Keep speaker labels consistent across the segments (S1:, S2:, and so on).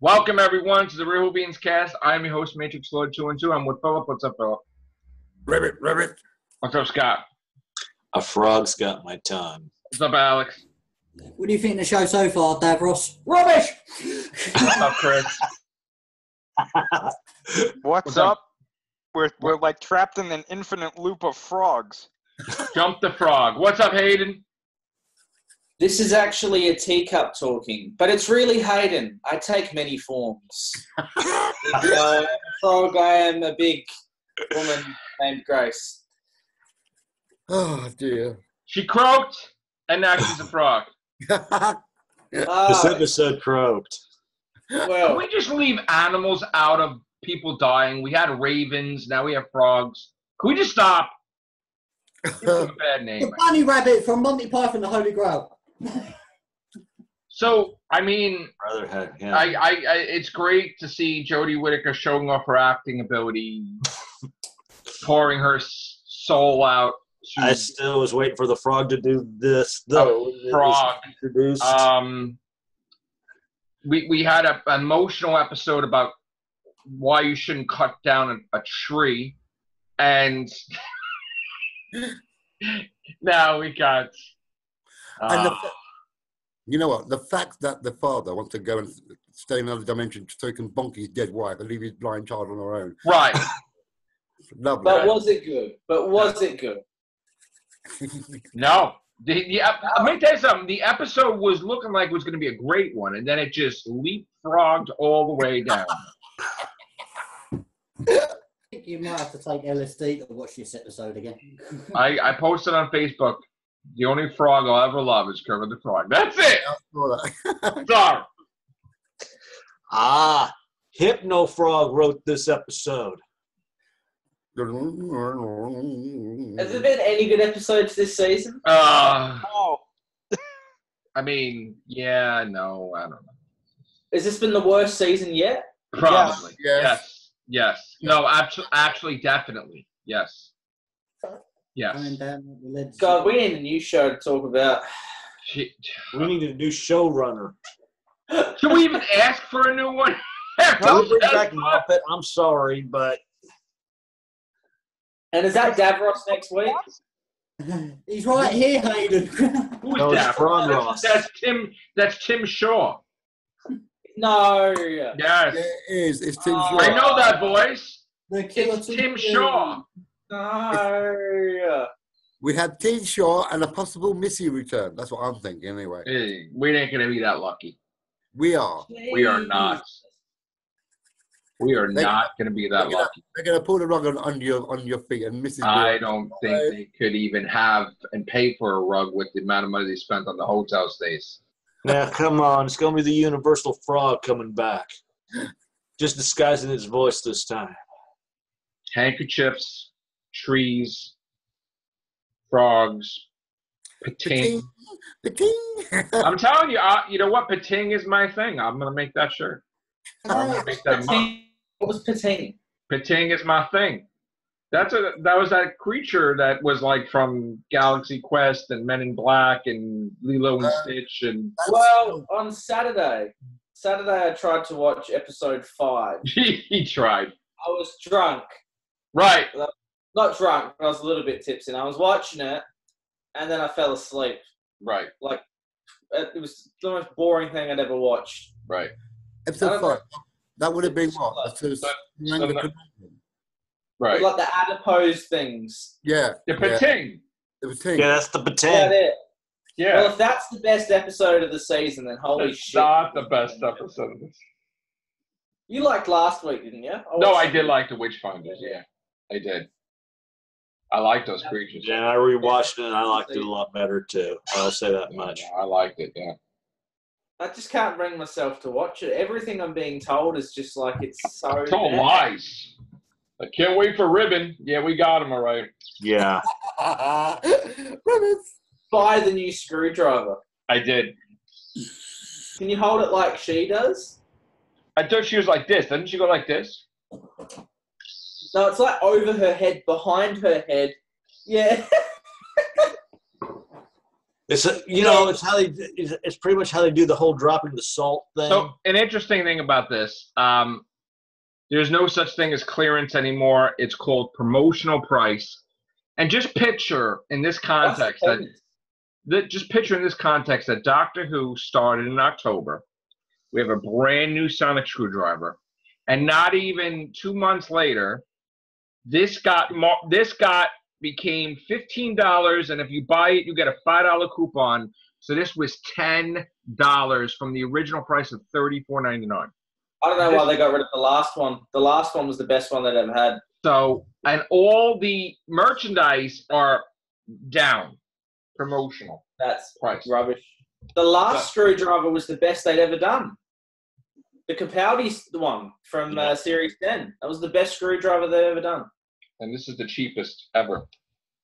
S1: Welcome everyone to the Whovians cast. I'm your host, Matrix Lord 212. I'm with Phillip. What's up, Phillip?
S2: Ribbit.
S1: What's up, Scott?
S3: A frog's got my tongue.
S1: What's up, Alex?
S4: What do you think of the show so far, Davros? Rubbish!
S1: What's up, Chris?
S5: What's up? We're like trapped in an infinite loop of frogs.
S1: Jump the frog. What's up, Hayden?
S6: This is actually a teacup talking, but it's really Hayden. I take many forms. Frog, I am a big woman named Grace.
S2: Oh, dear.
S1: She croaked, and now she's a frog.
S3: This episode croaked.
S1: Can
S6: Well,
S1: we just leave animals out of people dying? We had ravens, now we have frogs. Can we just stop? It's a bad name.
S4: The bunny rabbit from Monty Python, the Holy Grail.
S1: So, I mean,
S3: Brother had him.
S1: it's great to see Jodie Whittaker showing off her acting ability, pouring her soul out.
S3: I still was waiting for the frog to do this, though.
S1: Frog.
S3: Introduced.
S1: We had an emotional episode about why you shouldn't cut down a tree, and now we got.
S2: And you know what? The fact that the father wants to go and stay in another dimension so he can bonk his dead wife and leave his blind child on her own.
S1: Right.
S2: Lovely.
S6: but was it good?
S1: No. Let me tell you something. The episode was looking like it was going to be a great one, and then it just leapfrogged all the way down.
S4: I think you might have to take LSD to watch this episode again.
S1: I posted on Facebook, the only frog I'll ever love is Kermit the Frog. That's it. Sorry.
S3: Hypno Frog wrote this episode.
S6: Has there been any good episodes this season?
S5: Oh,
S1: I mean, yeah, no, I don't know.
S6: Has this been the worst season yet?
S1: Probably.
S2: Yes.
S1: Yes. No, actually, definitely. Yes. Yes.
S6: God, we need a new show to talk about.
S1: She,
S3: We need a new showrunner.
S1: should we even ask for a new one?
S3: Don't bring back Muppet. I'm sorry, but
S6: And is that Davros next week?
S4: He's right here, Hayden.
S1: Who's
S3: No, it's
S1: that?
S3: Ron Ross.
S1: That's Tim Shaw.
S6: No.
S1: Yes.
S2: Yeah, it is. It's Tim Shaw.
S1: I know that voice.
S4: The killer
S1: It's Tim Shaw.
S6: No.
S2: We had Tim Shaw and a possible Missy return. That's what I'm thinking, anyway.
S1: Hey, we ain't gonna be that lucky.
S2: We are.
S1: We are not. We are not gonna be that lucky.
S2: They're going to pull the rug on your feet and Mrs.
S1: I don't think they could even have and pay for a rug with the amount of money they spent on the hotel stays.
S3: now come on, it's gonna be the Universal Frog coming back, just disguising its voice this time.
S1: Handkerchiefs, trees, frogs, pating.
S2: Pating.
S1: I'm telling you, you know what? Pating is my thing. I'm gonna make that shirt. I'm gonna make that mark.
S6: What was Pating?
S1: Pating is my thing. That was that creature that was like from Galaxy Quest and Men in Black and Lilo and Stitch and.
S6: Well, on Saturday I tried to watch episode 5.
S1: He tried.
S6: I was drunk.
S1: Right.
S6: Not drunk, but I was a little bit tipsy. And I was watching it, and then I fell asleep.
S1: Right.
S6: Like, it was the most boring thing I'd ever watched.
S1: Right.
S2: Episode 5. That would have been what?
S1: Right.
S6: Like the adipose things.
S2: Yeah.
S1: The pating.
S2: It was Ting.
S3: Yeah, that's the
S6: Is that
S3: pretend.
S6: it?
S1: Yeah.
S6: Well, if that's the best episode of the season, then holy
S1: It's
S6: shit.
S1: not the best episode of this.
S6: You liked last week, didn't you?
S1: No, I did like the Witchfinders. Yeah, I did. I like those creatures.
S3: Yeah, I rewatched it and I liked it a lot better too. I'll say that much.
S1: Yeah, I liked it. Yeah.
S6: I just can't bring myself to watch it. Everything I'm being told is just like it's so.
S1: It's all
S6: bad.
S1: lies. I can't wait for Ribbon. Yeah, we got him all right.
S3: Yeah.
S6: Buy the new screwdriver.
S1: I did.
S6: Can you hold it like she does?
S1: I thought she was like this. Didn't she go like this?
S6: No, it's like over her head, behind her head. Yeah.
S3: It's it's how it's pretty much how they do the whole dropping the salt thing.
S1: So an interesting thing about this, there's no such thing as clearance anymore. It's called promotional price. And just picture in this context that Doctor Who started in October. We have a brand new sonic screwdriver, and not even 2 months later, this became $15, and if you buy it, you get a $5 coupon. So this was $10 from the original price of $34.99.
S6: I don't know why they got rid of the last one. The last one was the best one they'd ever had.
S1: So, and all the merchandise are down, promotional.
S6: That's
S1: price.
S6: Rubbish. The last screwdriver was the best they'd ever done. The Capaldi one from Series 10. That was the best screwdriver they've ever done.
S1: And this is the cheapest ever.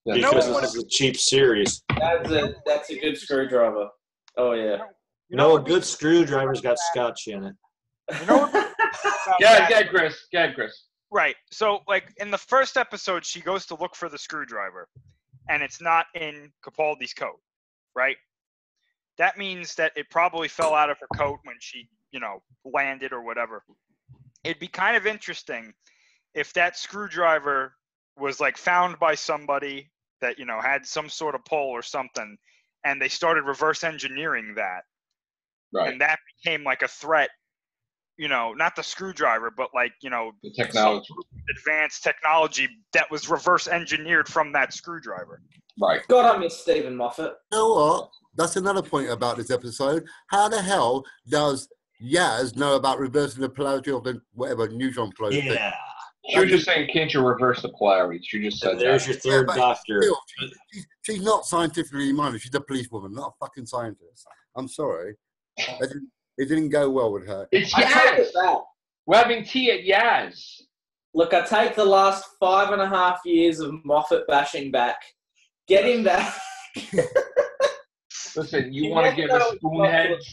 S3: Because this is a cheap series.
S6: That's a good screwdriver. Oh, yeah.
S3: A good screwdriver's got scotch in it.
S5: You know what?
S1: Yeah, Chris.
S5: Right. So, like, in the first episode, she goes to look for the screwdriver, and it's not in Capaldi's coat, right? That means that it probably fell out of her coat when she, landed or whatever. It'd be kind of interesting if that screwdriver was, like, found by somebody that, had some sort of pull or something, and they started reverse engineering that.
S1: Right.
S5: And that became, like, a threat. Not the screwdriver, but like,
S1: the technology,
S5: advanced technology that was reverse engineered from that screwdriver.
S1: Right.
S6: God, I miss Stephen Moffat.
S2: You know what? That's another point about this episode. How the hell does Yaz know about reversing the polarity of the whatever neutron flow thing?
S3: Yeah.
S1: She was just saying, can't you reverse the polarity? She just said
S3: There's
S1: that.
S3: your third doctor.
S2: Still, she's not scientifically minded. She's a policewoman, not a fucking scientist. I'm sorry. It didn't go well with her.
S1: It's
S6: I take
S1: Yaz.
S6: it back.
S1: We're having tea at Yaz.
S6: Look, I take the last 5.5 years of Moffat bashing back. Get him back.
S1: Listen, you want to give us spoonheads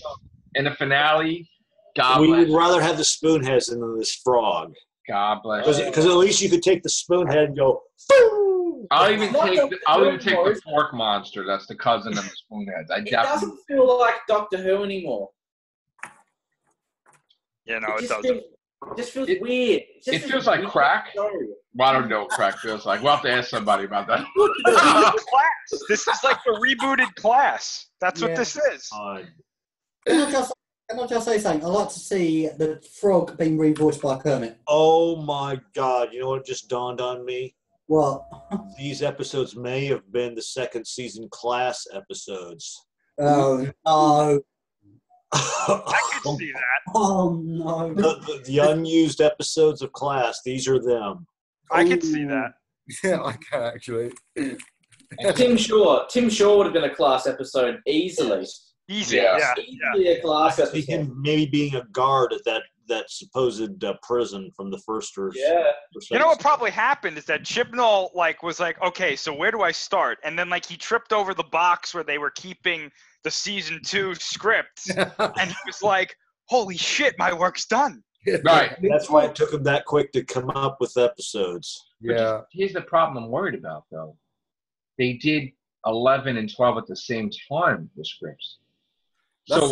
S1: in the finale? God
S3: We
S1: bless.
S3: would rather have the spoonheads than this frog.
S1: God bless.
S3: Because at least you could take the spoonhead and go, boom!
S1: I'll even
S6: Not
S1: take
S6: the
S1: the fork monster. That's the cousin of the spoonheads.
S6: It doesn't feel like Doctor Who anymore.
S5: Yeah, no, it
S6: just
S5: doesn't.
S6: Feels, just feels weird.
S1: It feels like crack.
S6: Story.
S1: Well, I don't know what crack feels like. We'll have to ask somebody about that.
S5: Class. This is like the rebooted Class. That's what this is.
S4: Can I just say something? I'd like to see the frog being revoiced by Kermit.
S3: Oh my God. You know what just dawned on me?
S4: What?
S3: These episodes may have been the second season Class episodes.
S4: Oh, no.
S5: I could see that.
S4: Oh, no.
S3: The unused episodes of Class, these are them.
S5: I could see that.
S2: Yeah, I can actually.
S6: Tim Shaw would have been a Class episode easily.
S5: Easy,
S1: Yeah.
S6: Easily a Class
S3: I could see
S6: episode.
S3: him maybe being a guard at that supposed prison from the first or
S6: Yeah.
S5: You know what probably happened is that Chibnall was like, okay, so where do I start? And then he tripped over the box where they were keeping the season 2 script, and he was like, holy shit, my work's done.
S1: Right.
S3: That's why it took him that quick to come up with episodes.
S2: Yeah.
S1: Here's the problem I'm worried about, though. They did 11 and 12 at the same time, the scripts. So,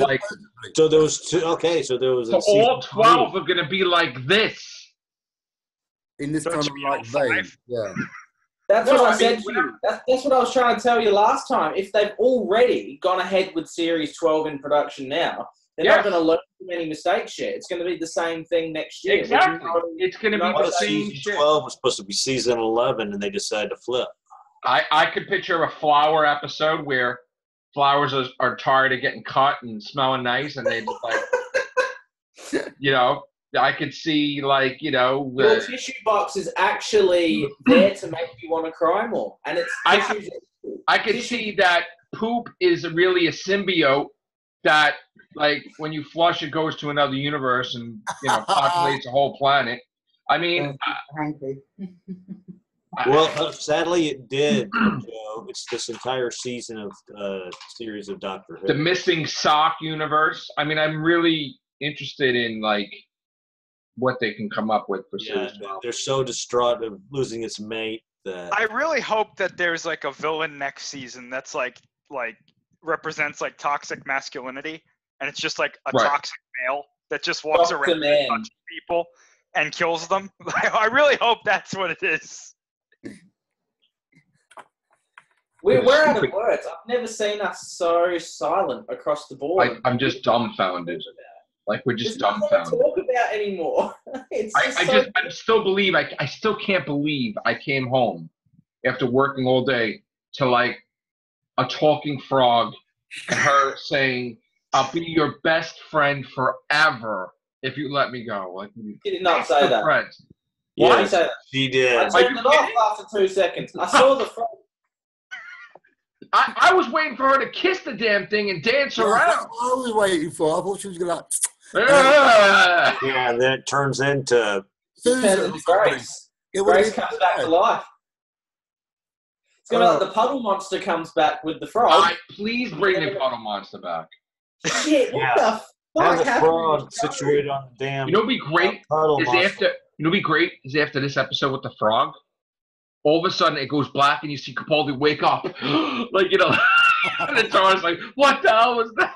S3: So there was two. Okay, so there was.
S1: so all 12 are going to be like this.
S2: In this
S5: So it
S2: kind
S5: should
S2: of
S5: be all
S2: like vein.
S5: five.
S2: Yeah.
S6: That's
S1: No,
S6: what I
S1: I
S6: said
S1: mean,
S6: to you. That's what I was trying to tell you last time. If they've already gone ahead with Series 12 in production now, they're not going to learn too many mistakes yet. It's going to be the same thing next year.
S1: Exactly. It's going to be the same
S3: season
S1: shit.
S3: 12 was supposed to be season 11, and they decided to flip.
S1: I could picture a flower episode where flowers are tired of getting cut and smelling nice, and they just I could see
S6: Your tissue box is actually there to make you want to cry more, and it's.
S1: I could see that poop is really a symbiote that, when you flush, it goes to another universe and populates a whole planet. I mean,
S3: Well, sadly, it did. It's this entire season of series of Doctor Who.
S1: the missing sock universe. I mean, I'm really interested in what they can come up with for series 12.
S3: They're so distraught of losing its mate that
S5: I really hope that there's a villain next season that's represents like toxic masculinity, and it's just like a
S1: Right.
S5: toxic male that just walks
S6: Dr.
S5: around
S6: Man.
S5: and touches people and kills them. I really hope that's what it is.
S6: We're
S1: It's
S6: out of
S1: stupid.
S6: words. I've never seen us so silent across the board.
S1: I'm just dumbfounded. Like we're just
S6: There's nothing to
S1: dumbfounded.
S6: talk about anymore. It's just
S1: I still believe I still can't believe I came home after working all day to like a talking frog and her saying, "I'll be your best friend forever if you let me go." Like,
S6: She did not say that.
S1: friends.
S6: Why
S3: Yeah,
S6: did you say that?
S3: she
S6: I
S3: did.
S6: turned it off after 2 seconds. I saw the front.
S1: I was waiting for her to kiss the damn thing and dance
S2: That's
S1: around.
S2: what I was waiting for. I thought she was going to
S3: Yeah, and then it turns into
S2: Susan.
S6: Grace. Grace comes back to life. It's gonna be like the puddle monster comes back with the frog.
S1: Please bring the puddle monster back.
S6: Shit, what the
S3: have
S6: fuck
S3: the
S6: happened?
S3: frog situated on the damn
S1: You know, what'd be great
S3: puddle
S1: is
S3: monster.
S1: after this episode with the frog, all of a sudden it goes black and you see Capaldi wake up, like and the Tara's like, "What the hell was that?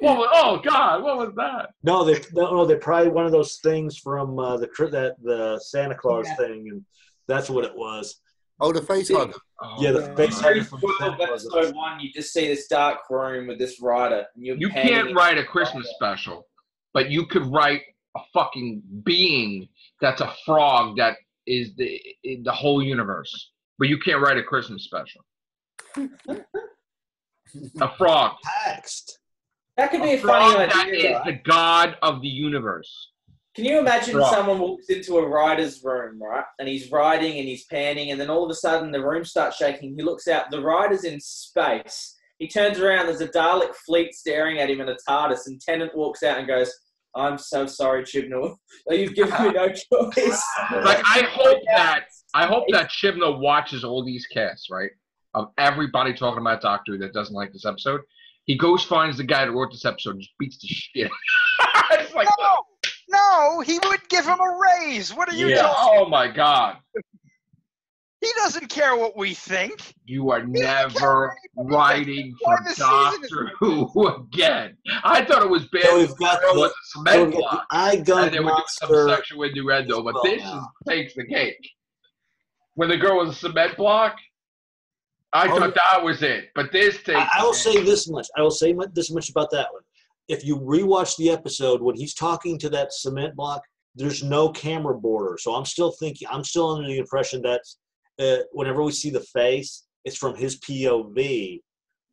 S1: Oh God, what was that?"
S3: No, they're probably one of those things from the Santa Claus thing, and that's what it was.
S2: Oh, the face hugger.
S3: Yeah, the face
S6: Series
S3: hugger from
S6: 12,
S3: Santa Claus.
S6: episode 1, you just see this dark room with this rider. And
S1: You can't write a Christmas special, but you could write a fucking being that's a frog that is the whole universe. But you can't write a Christmas special. A frog.
S3: Text.
S6: That could be a
S1: frog
S6: funny
S1: that
S6: idea,
S1: is
S6: right?
S1: the god of the universe.
S6: Can you imagine
S1: Frog.
S6: someone walks into a rider's room, right? And he's riding and he's panning, and then all of a sudden the room starts shaking. He looks out, the rider's in space. He turns around, there's a Dalek fleet staring at him in a TARDIS, and Tennant walks out and goes, "I'm so sorry, Chibnall. You've given me no choice."
S1: Like I hope that Chibnall watches all these casts, right? Of everybody talking about Doctor Who that doesn't like this episode. He goes, finds the guy that wrote this episode, and just beats the shit. It's like,
S5: No, he would give him a raise. What are you
S1: yeah.
S5: talking?
S1: Oh my God.
S5: He doesn't care what we think.
S1: You are
S5: doesn't care
S1: never
S5: what anybody
S1: writing
S5: thinks. Why
S1: for
S5: the season is
S1: Doctor Who again. I thought it was bad.
S3: So we've got
S1: It was a cement
S3: the
S1: block.
S3: eye
S1: And
S3: gun
S1: they would do some
S3: monster.
S1: sexual innuendo, but
S3: Well,
S1: this takes the cake. When the girl was a cement block, I thought that was it. But this takes.
S3: I will say this much. I will say this much about that one. If you rewatch the episode when he's talking to that cement block, there's no camera border. So I'm still under the impression that whenever we see the face, it's from his POV.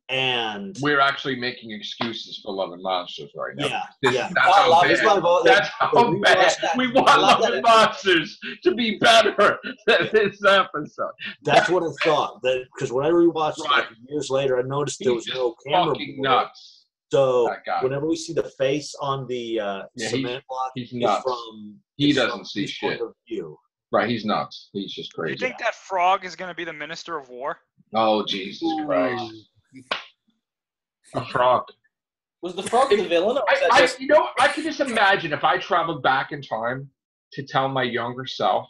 S3: And
S1: We're actually making excuses for Love and Monsters right now.
S3: yeah,
S1: That's
S3: yeah.
S1: how
S6: Love
S1: bad.
S6: is
S1: That's how bad. We want Love and Monsters to be better than this episode.
S3: That's what I thought. That because when I rewatched it
S1: Right.
S3: years later, I noticed there was
S1: He's
S3: no
S1: just
S3: camera
S1: fucking
S3: border.
S1: nuts.
S3: So
S1: That guy.
S3: whenever we see the face on the cement block,
S1: He's
S3: it's
S1: nuts.
S3: from
S1: He
S3: it's
S1: doesn't
S3: from
S1: see
S3: his
S1: shit.
S3: point of view.
S1: Right, he's nuts. He's just
S5: You
S1: crazy.
S5: think that frog is going to be the Minister of War?
S1: Oh, Jesus Christ. A frog.
S6: Was the frog the villain? Or was that
S1: I
S6: just...
S1: I can just imagine if I traveled back in time to tell my younger self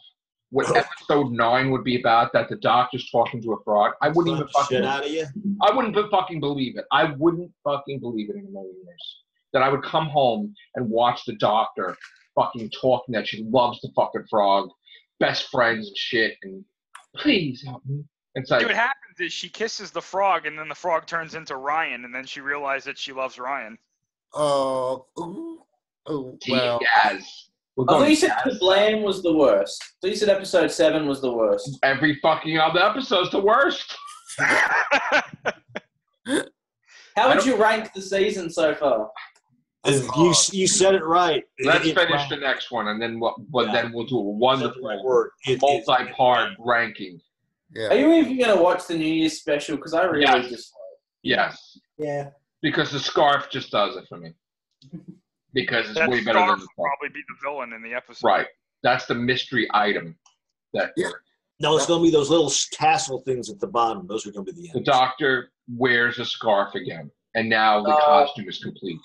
S1: what episode 9 would be about, that the doctor's talking to a frog. I wouldn't even
S3: Shit out of you.
S1: I wouldn't fucking believe it. I wouldn't fucking believe it in a million years. That I would come home and watch the doctor fucking talking that she loves the fucking frog, best friends and shit, and please help me. It's like,
S5: See, what happens is she kisses the frog, and then the frog turns into Ryan, and then she realizes that she loves Ryan.
S2: Oh, well.
S1: yes. We're
S6: I thought
S1: going
S6: you said
S1: yes.
S6: Kablam was the worst. I thought you said episode 7 was the worst.
S1: Every fucking other episode's the worst.
S6: How would you rank the season so far?
S3: You said it right.
S1: Let's finish the next one, and then then we'll do a wonderful multi-part ranking.
S2: Yeah.
S6: Are you even going to watch the New Year's special? Because I really
S1: Yes.
S6: just...
S1: Yes,
S4: Yeah.
S1: because the scarf just does it for me. Because it's
S5: That
S1: way better
S5: scarf
S1: than the
S5: will
S1: scarf.
S5: probably be the villain in the episode.
S1: Right. That's the mystery item. That
S2: Yeah.
S3: No, it's going to be those little tassel things at the bottom. Those are going to be the
S1: the
S3: end.
S1: doctor wears a scarf again, and now the costume is complete.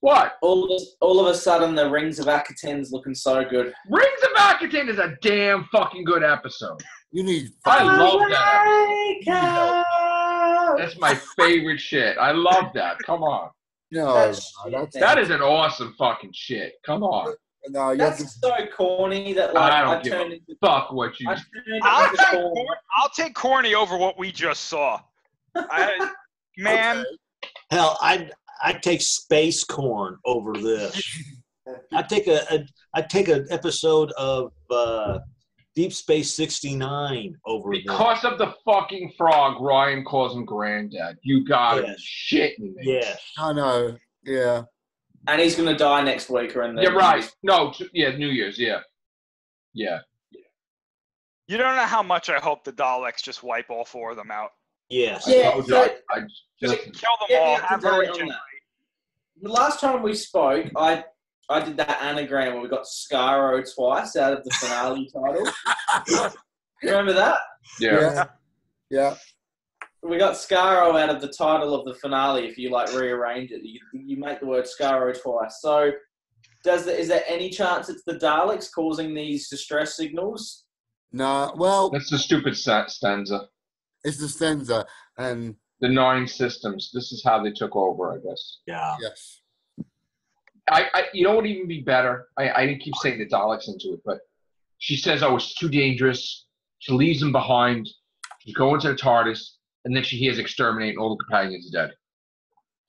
S1: What?
S6: All of a sudden, the Rings of Akaten's looking so good.
S1: Rings of Akaten is a damn fucking good episode.
S2: You need
S1: I love that episode. That's my favorite shit. I love that. Come on.
S2: No,
S1: That is an awesome fucking shit. Come on.
S2: no, you have to,
S6: That's so corny that like
S1: I
S6: I,
S1: don't give
S6: turned
S1: a
S6: into.
S1: fuck what you.
S6: I turned
S5: I'll
S6: into
S5: take,
S6: corny.
S5: I'll take corny over what we just saw. Man,
S2: okay.
S3: Hell, I'd take space corn over this. I'd take an episode of Deep Space 69 over this.
S1: Because of the fucking frog, Ryan calls him granddad. You gotta
S3: Yes.
S1: be shitting me.
S3: Yes.
S2: I know. Yeah.
S6: And he's gonna die next week or in the.
S1: You're right. No, New Year's. Yeah. Yeah.
S5: you don't know how much I hope the Daleks just wipe all 4 of them out.
S3: Yes.
S6: Yeah,
S1: I told you,
S6: so-
S1: I just
S5: Kill them
S6: Get me
S5: all.
S6: up to
S5: Have her
S6: date on
S5: regenerate.
S6: that. The last time we spoke, I did that anagram where we got Scarro twice out of the finale title. Remember that?
S1: yeah.
S2: Yeah.
S6: We got Scarro out of the title of the finale. If you like rearrange it, you make the word Scarro twice. So, is there any chance it's the Daleks causing these distress signals?
S2: No. Well,
S1: That's the stupid stanza.
S2: it's the stanza, and
S1: The 9 systems. This is how they took over, I guess.
S3: Yeah.
S2: yes.
S1: You know what would even be better? I didn't keep saying the Daleks into it, but she says, "Oh, it's too dangerous." She leaves them behind. She's going to the TARDIS, and then she hears exterminate, and all the companions are dead.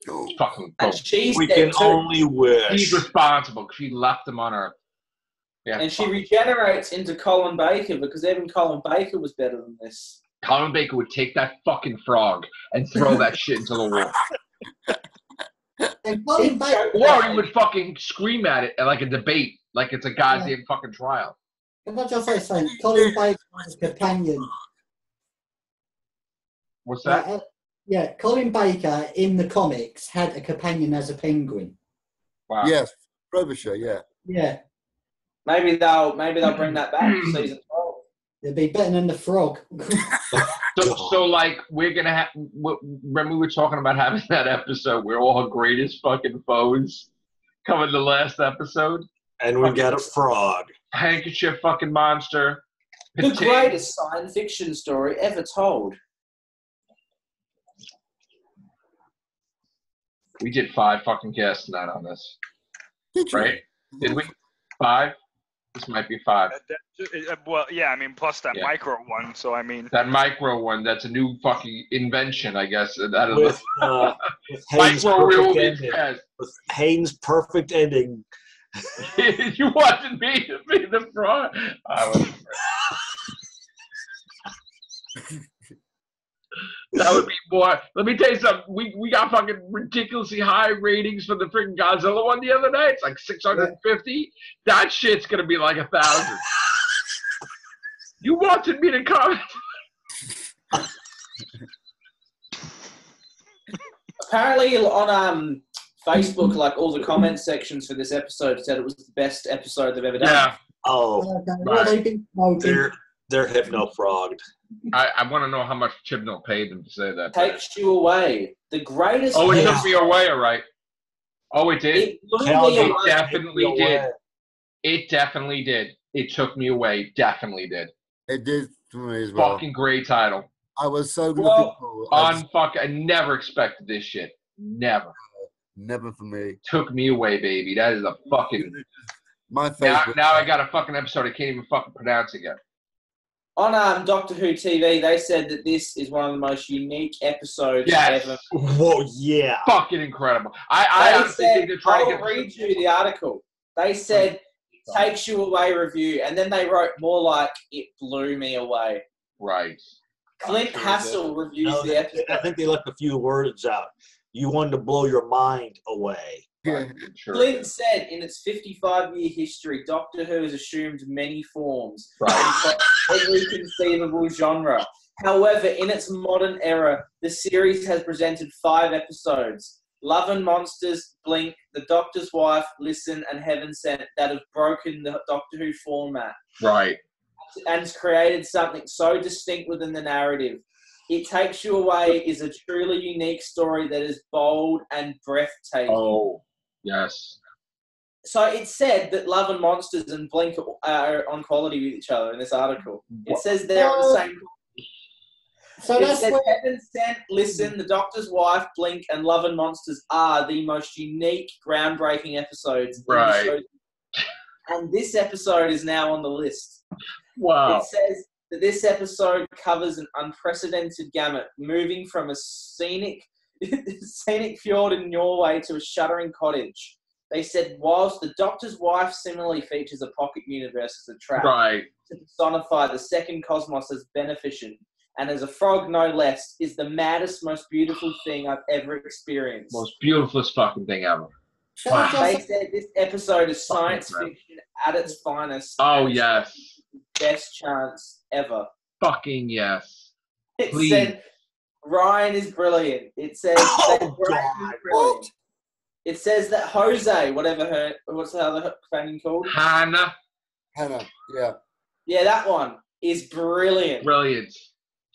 S2: Oh,
S1: It's fucking
S6: And
S1: cool.
S6: she's
S3: We
S6: dead
S3: can
S6: too.
S3: only wish.
S1: She's responsible because she left them on Earth. Yeah,
S6: And she
S1: fuck.
S6: regenerates into Colin Baker because even Colin Baker was better than this.
S1: Colin Baker would take that fucking frog and throw that shit into the wall.
S4: And Colin Baker,
S1: Or he would fucking scream at it like a debate, like it's a goddamn fucking trial.
S4: can I just say something? Colin Baker was a companion.
S1: What's that?
S4: Yeah, Colin Baker in the comics had a companion as a penguin.
S1: Wow.
S2: yes. Frobisher. Yeah.
S4: Yeah,
S6: Maybe they'll bring that back for season 12.
S4: it'd be better than the frog.
S1: So like, we're going to have, remember we were talking about having that episode where all her greatest fucking foes come in the last episode?
S3: And we got a frog.
S1: Handkerchief fucking monster.
S6: The
S1: Potato-
S6: greatest science fiction story ever told.
S1: We did 5 fucking casts tonight on this,
S2: Did you?
S1: right? Did we? 5? This might be 5.
S5: Well, yeah, I mean, plus that
S1: Yeah.
S5: micro one. So, I mean,
S1: That micro one, that's a new fucking invention, I guess. That is
S3: With, with Hayden's
S1: micro real
S3: perfect ending.
S1: yes.
S3: With Hayden's perfect ending.
S1: You wanted me to be the frog. That would be more. Let me tell you something. We got fucking ridiculously high ratings for the freaking Godzilla one the other day. It's like 650. That shit's gonna be like 1,000. You wanted me to comment.
S6: Apparently on Facebook, like all the comment sections for this episode said it was the best episode they've ever done.
S1: Yeah,
S3: Oh,
S4: What they've been smoking.
S3: they're hypno-frogged.
S1: I want to know how much Chibnall paid them to say that.
S6: Takes you away. The greatest.
S1: Oh, it
S3: Yeah.
S1: took me away, all right. Oh, it did.
S6: It blew
S3: Tell
S6: me
S3: me.
S6: away.
S1: Definitely did. It definitely did. It took me away. Definitely did.
S2: It did for me as well.
S1: Fucking great title.
S2: I was so
S6: Well,
S2: looking
S1: I never expected this shit. Never.
S2: never for me.
S1: Took me away, baby. That is a fucking.
S2: My favorite.
S1: Now I got a fucking episode I can't even fucking pronounce again.
S6: On Doctor Who TV, they said that this is one of the most unique episodes
S1: Yes.
S6: ever.
S3: Whoa, yeah.
S1: Fucking incredible. I
S6: They
S1: honestly think
S6: said,
S1: they're trying to
S6: I'll
S1: get.
S6: read you the article. They said, it takes you away review. And then they wrote more like, it blew me away.
S1: Right.
S6: Clint
S1: sure
S6: Hassel reviews
S3: No,
S6: the episode.
S3: I think they left a few words out. You wanted to blow your mind away.
S2: Yeah.
S1: Sure.
S6: Clint said, in its 55-year history, Doctor Who has assumed many forms
S1: Right.
S6: in every conceivable genre. However, in its modern era, the series has presented 5 episodes. Love and Monsters, Blink, The Doctor's Wife, Listen, and Heaven Sent that have broken the Doctor Who format
S1: Right.
S6: and has created something so distinct within the narrative. It Takes You Away is a truly unique story that is bold and breathtaking.
S1: Oh, yes.
S6: So it said that Love and Monsters and Blink are on quality with each other in this article. It says they're on the same.
S4: So
S6: It
S4: that's
S6: says
S4: where,
S6: Heaven Sent, Listen, The Doctor's Wife, Blink, and Love and Monsters are the most unique, groundbreaking episodes in the
S1: Right.
S6: show. And this episode is now on the list.
S1: Wow.
S6: It says that this episode covers an unprecedented gamut, moving from a scenic fjord in Norway to a shuddering cottage. They said, whilst The Doctor's Wife similarly features a pocket universe as a trap,
S1: Right.
S6: to personify the second cosmos as beneficent, and as a frog no less, is the maddest, most beautiful thing I've ever experienced.
S1: Most beautifulest fucking thing ever.
S4: shall I
S1: Wow.
S6: They
S4: just,
S6: said this episode is science
S1: Fucking
S6: fiction at its finest.
S1: Oh,
S6: and
S1: yes.
S6: best chance ever.
S1: Fucking yes.
S6: It
S1: Please.
S6: said Ryan is brilliant. It says that Grace is brilliant.
S4: what?
S6: It says that Jose, what's the other companion called?
S1: Hannah.
S2: Hannah, yeah.
S6: Yeah, that one is brilliant.
S1: Brilliant.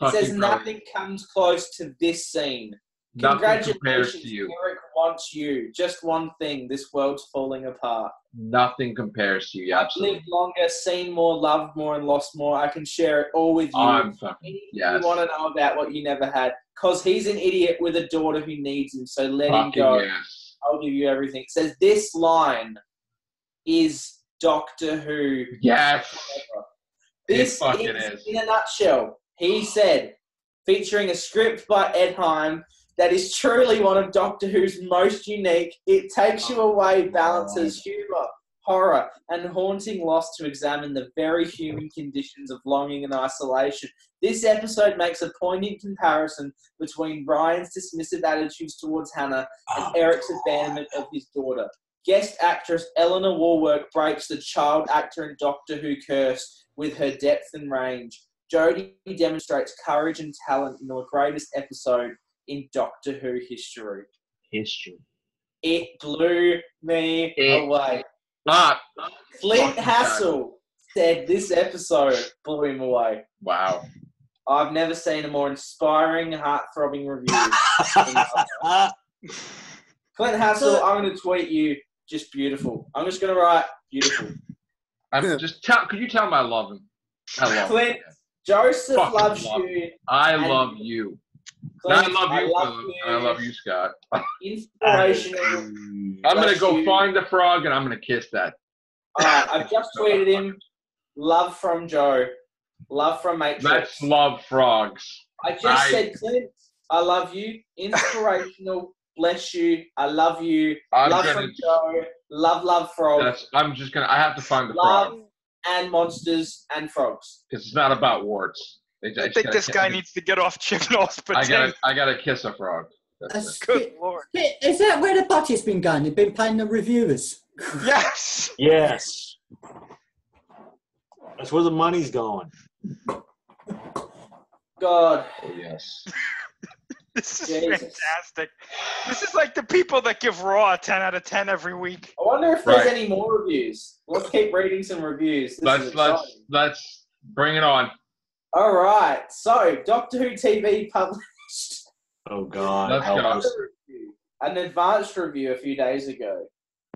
S6: It says
S1: Fucking
S6: nothing
S1: brilliant.
S6: comes close to this scene.
S1: Nothing compares
S6: Congratulations,
S1: to you.
S6: Eric wants you. Just one thing. This world's falling apart.
S1: Nothing compares to you.
S6: I've
S1: Absolutely.
S6: lived longer, seen more, loved more, and lost more. I can share it all with you.
S1: I'm fucking
S6: Anything
S1: yes.
S6: you want to know about what you never had. Because he's an idiot with a daughter who needs him, so let him
S1: Fucking
S6: go.
S1: yes.
S6: I'll give you everything. It says this line is Doctor Who.
S1: Yes.
S6: This
S1: It fucking
S6: is,
S1: is.
S6: in a nutshell, he said, featuring a script by Ed Heim that is truly one of Doctor Who's most unique. It takes you away, balances humour, horror, and haunting loss to examine the very human conditions of longing and isolation. This episode makes a poignant comparison between Ryan's dismissive attitudes towards Hannah and Eric's abandonment of his daughter. Guest actress Eleanor Warwick breaks the child actor and Doctor Who curse with her depth and range. Jodie demonstrates courage and talent in the greatest episode in Doctor Who history. It blew me away.
S1: Ah.
S6: Flint
S1: Fucking
S6: Hassel said this episode blew him away.
S1: Wow.
S6: I've never seen a more inspiring, heart-throbbing review. Clint Hassel, I'm going to tweet you, just beautiful. I'm just going to write, beautiful.
S1: Could you tell him I love him? I love
S6: Clint,
S1: him.
S6: Joseph
S1: Fucking
S6: loves
S1: love
S6: you.
S1: I
S6: and
S1: love you.
S6: Clint,
S1: I love you,
S6: love
S1: Phillip.
S6: you.
S1: I love you, Scott.
S6: Inspirational.
S1: I'm going to
S6: Bless
S1: go
S6: you.
S1: find the frog and I'm going to kiss that.
S6: I've just tweeted him. Love from Joe. Love from Matrix.
S1: Let's love frogs.
S6: I just said, Clint, I love you. Inspirational. Bless you. I love you. Love from Joe. Love frogs.
S1: I have to find the
S6: Love
S1: frog.
S6: and monsters and frogs.
S1: Because it's not about warts.
S5: I think this guy needs to get off Chibnall's potato.
S1: I gotta kiss a frog. That's it.
S5: Good lord.
S4: Is that where the budget's been going? They've been paying the reviewers.
S5: Yes.
S3: Yes. That's where the money's going.
S6: God.
S1: Oh, yes.
S5: This is
S6: Jesus.
S5: fantastic. This is like the people that give Raw a 10 out of 10 every week.
S6: I wonder if there's
S1: Right.
S6: any more reviews. Let's keep reading some reviews. This is exciting.
S1: Let's bring it on.
S6: All right. So, Doctor Who TV published
S3: Oh, God.
S1: Let's
S3: help
S1: go.
S3: us.
S6: an advanced review a few days ago.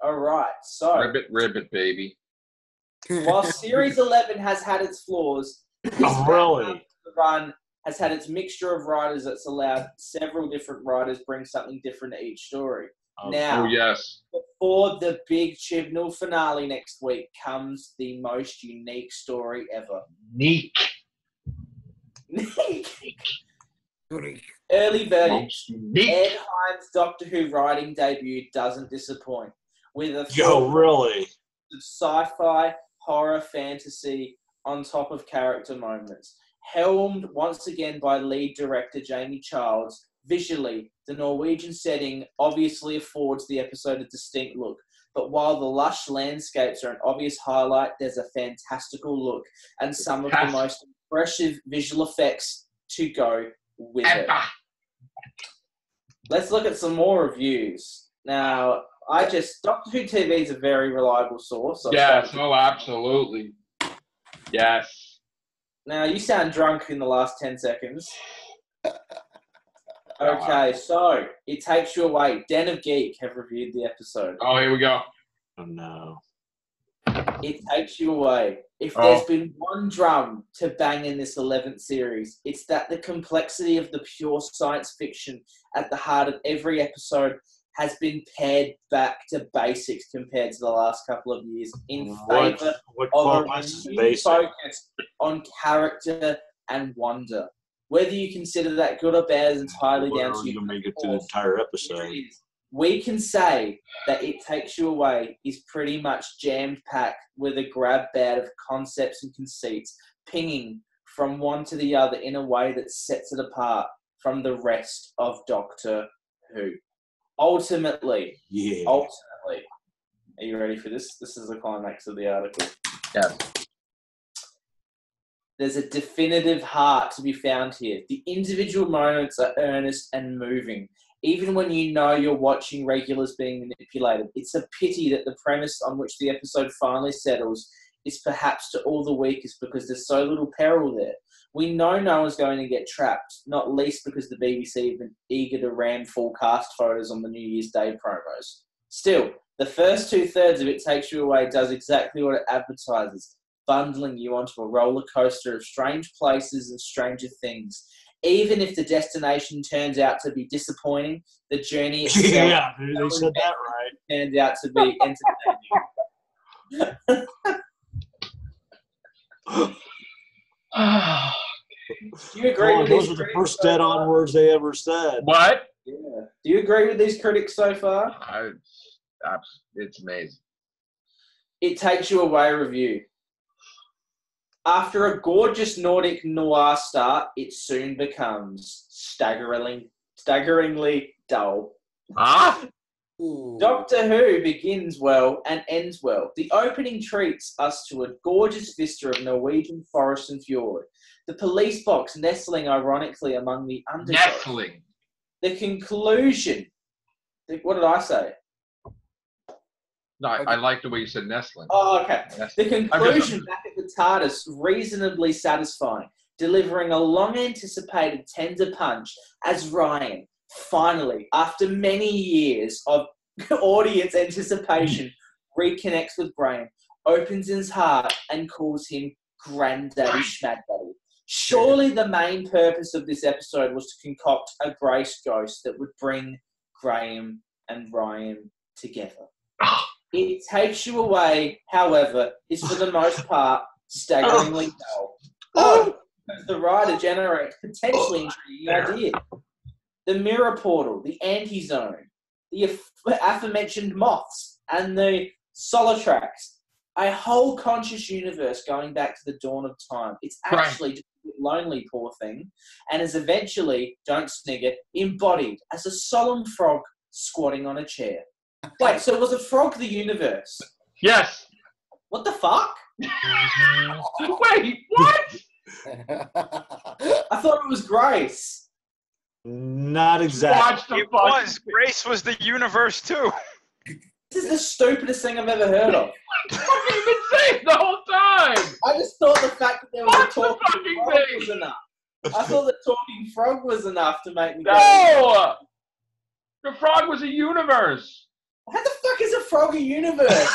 S6: All right. So,
S1: Ribbit, baby.
S6: while Series 11 has had its flaws, this
S3: Oh, really?
S6: the run has had its mixture of writers that's allowed several different writers bring something different to each story.
S3: Oh,
S6: Now,
S1: Oh, yes.
S6: before the big Chibnall finale next week comes the most unique story ever.
S1: Neek.
S6: Early verdict.
S1: Most unique.
S6: Ed Heim's Doctor Who writing debut doesn't disappoint. With a
S3: Yo, really?
S6: of sci-fi, horror, fantasy on top of character moments. Helmed once again by lead director Jamie Childs, visually, the Norwegian setting obviously affords the episode a distinct look. But while the lush landscapes are an obvious highlight, there's a fantastical look and some of the most impressive visual effects to go with it. Let's look at some more reviews. Now, Doctor Who TV is a very reliable source.
S1: Yes, oh, absolutely. Yes.
S6: Now, you sound drunk in the last 10 seconds. Okay, so it takes you away. Den of Geek have reviewed the episode.
S1: Oh, here we go.
S3: Oh, no.
S6: It takes you away. If there's been one drum to bang in this 11th series, it's that the complexity of the pure science fiction at the heart of every episode has been pared back to basics compared to the last couple of years in favour of a renewed focus on character and wonder. Whether you consider that good or bad is entirely down to you.
S3: You make it to the entire episode.
S6: We can say that It Takes You Away is pretty much jam-packed with a grab bag of concepts and conceits, pinging from one to the other in a way that sets it apart from the rest of Doctor Who. Ultimately, are you ready for this? This is the climax of the article.
S1: Yes.
S6: There's a definitive heart to be found here. The individual moments are earnest and moving. Even when you know you're watching regulars being manipulated, it's a pity that the premise on which the episode finally settles is perhaps to all the weakest because there's so little peril there. We know no one's going to get trapped, not least because the BBC have been eager to ram full cast photos on the New Year's Day promos. Still, the first 2/3 of It Takes You Away does exactly what it advertises, bundling you onto a roller coaster of strange places and stranger things. Even if the destination turns out to be disappointing, the journey itself
S3: they said that right.
S6: Turns out to be entertaining. Do you agree with
S3: those are the first dead-on words they ever said.
S1: What?
S6: Yeah. Do you agree with these critics so far?
S1: It's amazing.
S6: It Takes You Away review. After a gorgeous Nordic noir start, it soon becomes staggeringly dull. Doctor Who begins well and ends well. The opening treats us to a gorgeous vista of Norwegian forest and fjord. The police box nestling ironically among the undergrowth.
S1: Nestling.
S6: The conclusion. What did I say?
S1: No, I like the way you said nestling.
S6: Oh, okay. The conclusion back at the TARDIS, reasonably satisfying, delivering a long-anticipated tender punch as Ryan, finally, after many years of audience anticipation, reconnects with Graham, opens his heart and calls him Granddaddy Schmaddaddy. Surely the main purpose of this episode was to concoct a grace ghost that would bring Graham and Ryan together. It Takes You Away, however, is for the most part staggeringly dull. The writer generates potentially intriguing ideas. The mirror portal, the anti-zone, the aforementioned moths, and the Solotrax. A whole conscious universe going back to the dawn of time. It's actually just a bit lonely, poor thing, and is eventually, don't snigger, embodied as a solemn frog squatting on a chair. Wait, so was a frog the universe?
S1: Yes.
S6: What the fuck?
S1: Wait, what?
S6: I thought it was Grace.
S3: Not exactly.
S5: It was. Grace was the universe, too.
S6: This is the stupidest thing I've ever heard of.
S1: What have you been saying the whole time?
S6: I just thought the fact that there was
S1: What's
S6: a talking
S1: the fucking
S6: frog
S1: thing?
S6: was enough. I thought the talking frog was enough to make me go,
S1: No! The frog was a universe.
S6: how the fuck is a frog a universe?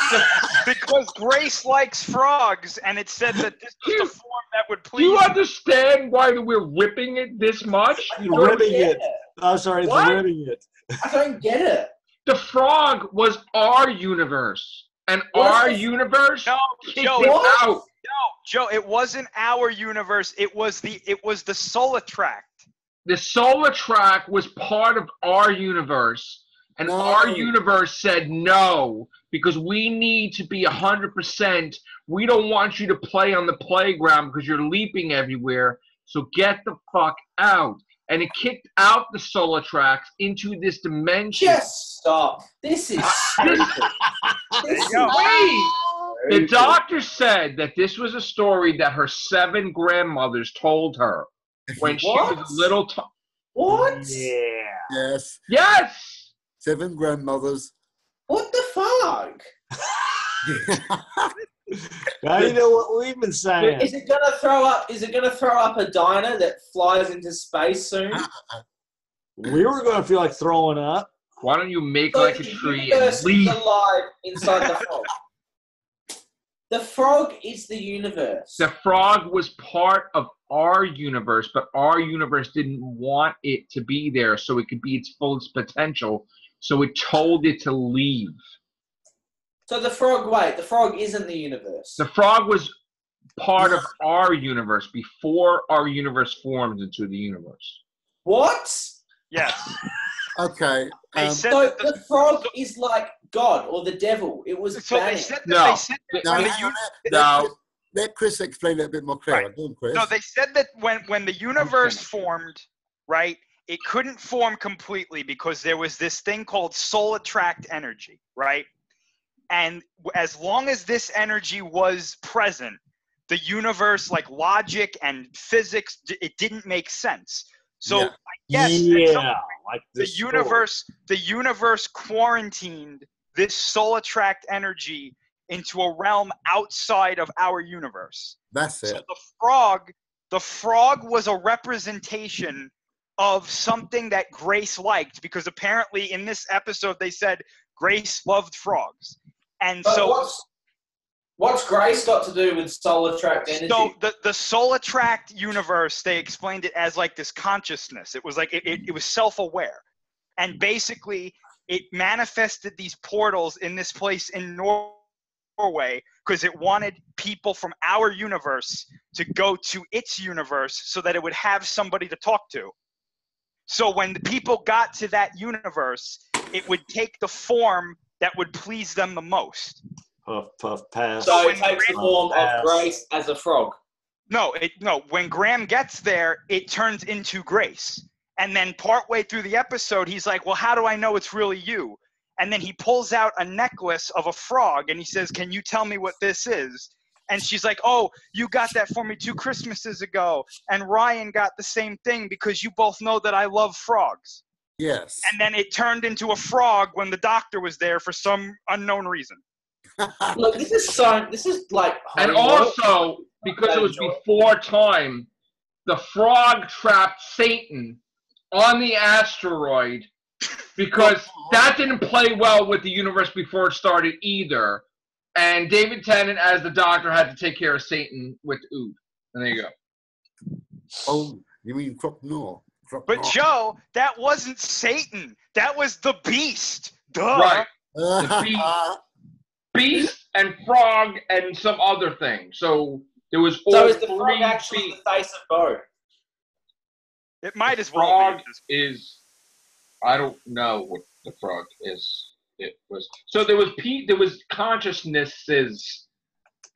S5: Because Grace likes frogs, and it said that this was the form that would
S1: Do
S5: please.
S1: you understand why we're ripping it this much?
S3: You're ripping it. I'm sorry, it's
S1: What?
S3: ripping it.
S6: I don't get it.
S1: The frog was our universe. And
S6: What?
S1: our universe
S5: No,
S1: kicked
S5: Joe.
S1: it
S6: What?
S1: out.
S5: Joe, it wasn't our universe. It was the Solotract.
S1: The solar track was part of our universe. And
S2: No.
S1: our universe said no, because we need to be 100%. We don't want you to play on the playground because you're leaping everywhere. So get the fuck out. And it kicked out the solar tracks into this dimension.
S6: Just stop. This is stupid. This is
S1: Wait! The
S6: stupid.
S1: doctor said that this was a story that her 7 grandmothers told her when she was
S6: What?
S1: a little.
S6: What?
S3: Yeah.
S2: Yes.
S1: Yes.
S2: 7 grandmothers.
S6: What the fuck?
S3: Now you know what we've been saying.
S6: Is it gonna throw up? Is it gonna throw up a diner that flies into space soon?
S3: We were going to feel like throwing up.
S1: Why don't you make
S6: So
S1: like a
S6: the
S1: tree and
S6: universe is
S1: leave?
S6: alive inside the frog. The frog is the universe.
S1: The frog was part of our universe, but our universe didn't want it to be there so it could be its fullest potential. So it told it to leave.
S6: So the frog isn't the universe.
S1: The frog was part of our universe before our universe formed into the universe.
S6: What?
S5: Yes.
S2: Okay.
S5: They said
S6: So
S5: that
S6: the frog is like God or the devil. It was
S5: so
S6: banned.
S5: they said that
S1: No.
S5: they said that
S2: No,
S5: when
S2: hang
S5: the
S2: on,
S1: No.
S2: let Chris explain it a bit more clearly.
S5: Right.
S2: Go on, Chris.
S5: No, they said that when the universe formed, right, it couldn't form completely because there was this thing called soul attract energy, right? And as long as this energy was present, the universe, like logic and physics, it didn't make sense. So
S2: Yeah.
S5: I guess at some
S3: like
S5: the
S3: this
S5: universe quarantined this soul attract energy into a realm outside of our universe.
S2: That's
S5: So
S2: it.
S5: the frog was a representation of something that Grace liked, because apparently in this episode they said Grace loved frogs. And
S6: But
S5: so
S6: what's Grace got to do with soul attract energy?
S5: So the soul attract universe, they explained it as like this consciousness. It was like it was self-aware, and basically it manifested these portals in this place in Norway because it wanted people from our universe to go to its universe so that it would have somebody to talk to. So when the people got to that universe, it would take the form that would please them the most.
S3: Puff, puff, pass.
S6: So it takes the form of
S3: Pass.
S6: Grace as a frog.
S5: No. When Graham gets there, it turns into Grace. And then partway through the episode, he's like, well, how do I know it's really you? And then he pulls out a necklace of a frog and he says, can you tell me what this is? And she's like, oh, you got that for me 2 Christmases ago. And Ryan got the same thing because you both know that I love frogs.
S2: Yes.
S5: And then it turned into a frog when the doctor was there for some unknown reason.
S6: Look, this is like
S1: And
S6: homework.
S1: also, because it was before time, the frog trapped Satan on the asteroid because that didn't play well with the universe before it started either. And David Tennant, as the doctor, had to take care of Satan with Ood. And there you go.
S2: Oh, you mean Croc-Nor?
S5: But Joe, that wasn't Satan. That was the beast. Duh.
S1: Right. The beast and frog and some other thing. So there was all
S6: So is the frog
S1: three
S6: actually
S1: beasts.
S6: the face of Bo?
S5: It might as well
S1: Frog
S5: be.
S1: is, I don't know what the frog is. It was so there was consciousnesses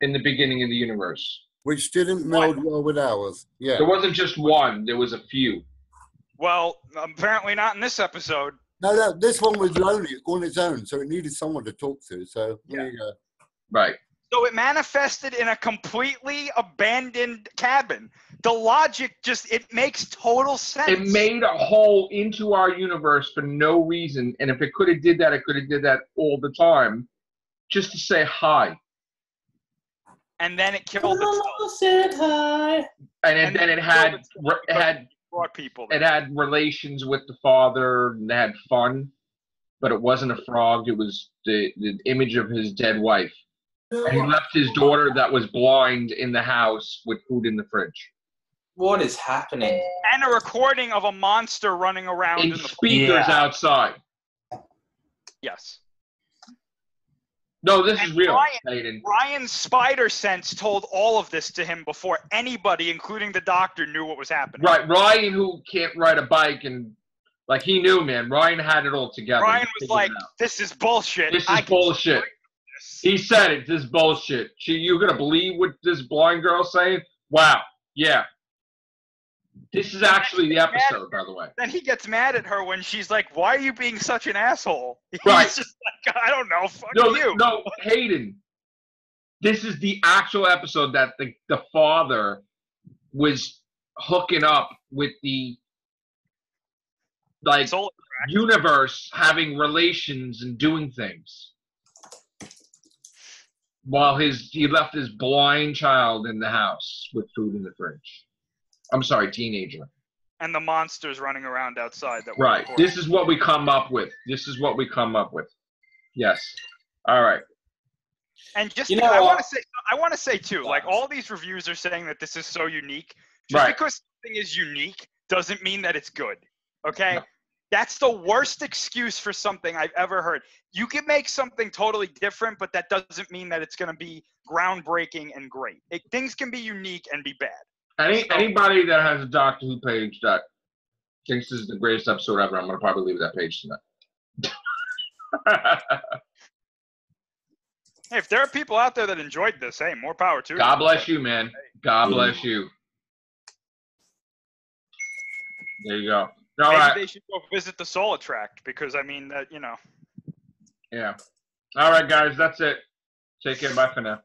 S1: in the beginning of the universe.
S2: Which didn't meld well with ours. Yeah.
S1: There wasn't just one. There was a few.
S5: Well, apparently not in this episode.
S2: No, this one was lonely on its own, so it needed someone to talk to. So there you go.
S1: Right.
S5: So it manifested in a completely abandoned cabin. The logic it makes total sense.
S1: It made a hole into our universe for no reason. And if it could have did that, it could have did that all the time. Just to say hi.
S5: And then it killed itself.
S6: Said hi.
S1: And then it had
S5: Brought people.
S1: it had relations with the father and they had fun. But it wasn't a frog. It was the image of his dead wife. And he left his daughter that was blind in the house with food in the fridge.
S6: What is happening?
S5: And a recording of a monster running around in
S1: In
S5: the
S1: speakers outside.
S5: Yes.
S1: No, this is
S5: And
S1: real, Hayden.
S5: Ryan's spider sense told all of this to him before anybody, including the doctor, knew what was happening.
S1: Right, Ryan, who can't ride a bike, and like he knew, man. Ryan had it all together.
S5: Ryan
S1: He
S5: was
S1: figured
S5: like,
S1: it out.
S5: "This is bullshit.
S1: This
S5: I
S1: is
S5: can
S1: bullshit."
S5: destroy this."
S1: He said it. This is bullshit. You gonna believe what this blind girl's saying? Wow. Yeah. This is actually the episode, by the way.
S5: Then he gets mad at her when she's like, "Why are you being such an asshole?" He's
S1: Right.
S5: just like, "I don't know. Fuck
S1: No,
S5: you."
S1: no, Hayden. This is the actual episode that the father was hooking up with the
S5: Soul
S1: universe, having relations and doing things, while he left his blind child in the house with food in the fridge. I'm sorry, teenager.
S5: and the monsters running around outside. That were
S1: Right.
S5: recording.
S1: This is what we come up with. Yes. All right.
S5: And just
S6: You know
S5: I
S6: what?
S5: want to say too, like all these reviews are saying that this is so unique. Just
S1: Right.
S5: because something is unique doesn't mean that it's good. Okay?
S1: No.
S5: That's the worst excuse for something I've ever heard. You can make something totally different, but that doesn't mean that it's going to be groundbreaking and great. Things can be unique and be bad.
S1: Anybody that has a Doctor Who page that thinks this is the greatest episode ever, I'm gonna probably leave that page tonight.
S5: Hey, if there are people out there that enjoyed this, hey, more power to
S1: God
S5: them.
S1: bless you, man. God bless you. There you go. All
S5: Maybe
S1: right.
S5: they should go visit the Soul Attract because I mean that
S1: Yeah. All right, guys. That's it. Take care. Bye for now.